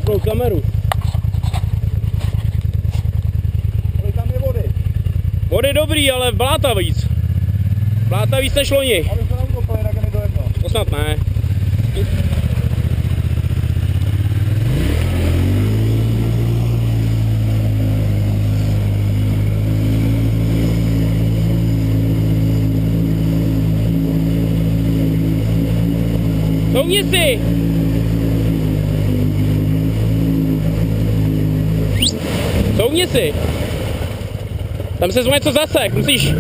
vypnout kameru. Kolik tam je vody? Vody dobrý, ale bláta víc. Bláta víc než loni. Aby se neutopili, tak je mi to jedno. To snad ne. Souvnitři! Souvnitři! Tam se o něco zasek, musíš...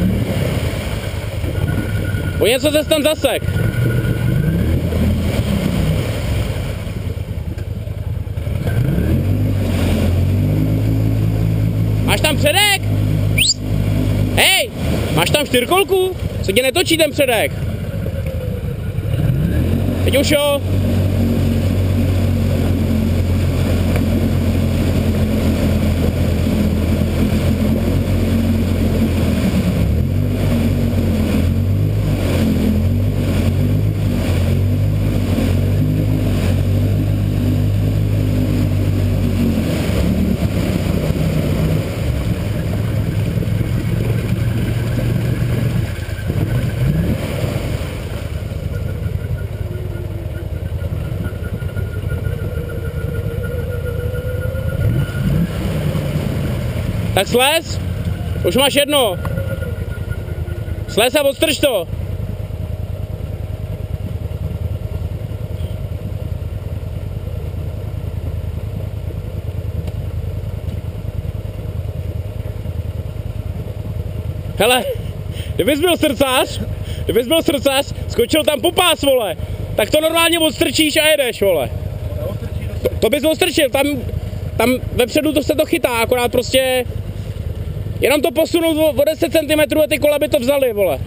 O něco se tam zasek. Máš tam předek? Hej! Máš tam čtyřkolku? Co tě netočí ten předek? Teď už jo. Tak slez, už máš jedno. Slez a odstrč to. Hele, kdybys byl srdcař, skočil tam po pás, vole, tak to normálně odstrčíš a jedeš, vole. To bys odstrčil, tam vepředu to se to chytá, akorát prostě jenom to posunout o 10 cm a ty kola by to vzali, vole.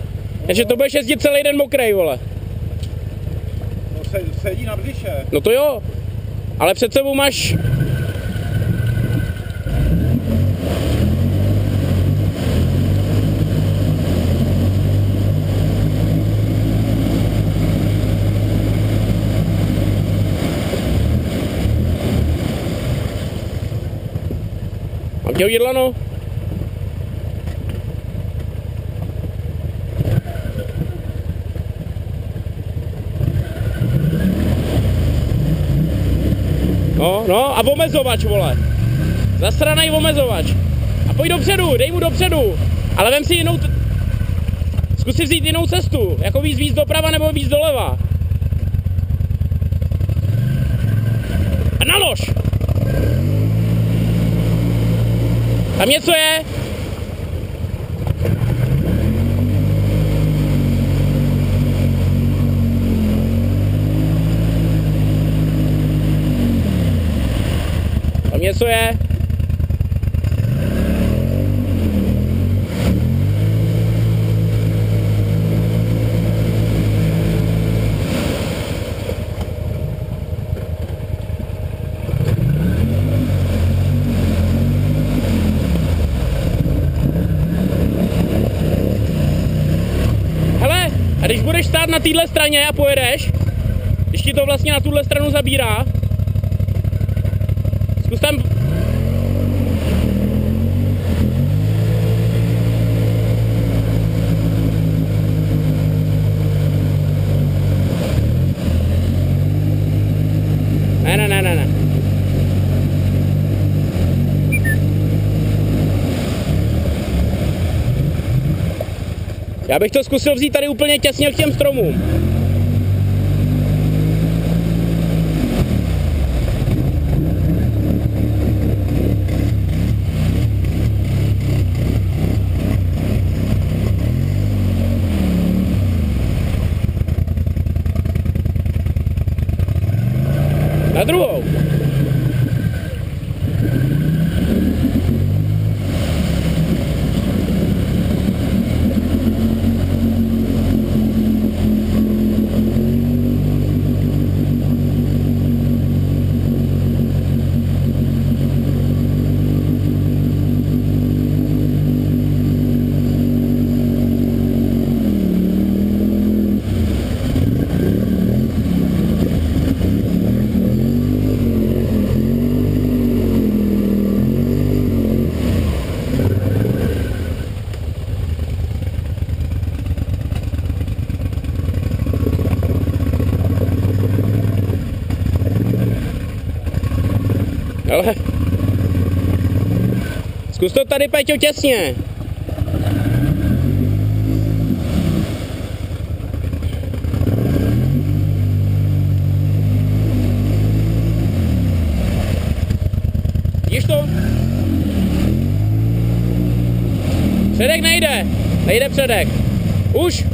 Takže to budeš jezdit celý den mokrej, vole. No sedí na břiše. No to jo, ale před sebou máš... Mám tě hodit lano? No a omezovač, vole. Zasranej omezovač. A pojď dopředu, dej mu dopředu. Ale vem si jinou... Zkus si vzít jinou cestu. Jako víc doprava nebo víc doleva. A nalož! Tam něco je? Tam něco je? A když budeš stát na téhle straně a pojedeš, když ti to vlastně na tuhle stranu zabírá, zkus tam... Ne. Já bych to zkusil vzít tady úplně těsně k těm stromům. Na druhou. Hele. Zkus to tady, Peťo, těsně. Vidíš to? Předek nejde. Nejde předek. Už.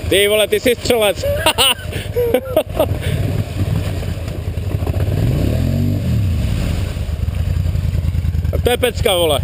Ty vole, ty jsi střelec. A to je pecka, vole.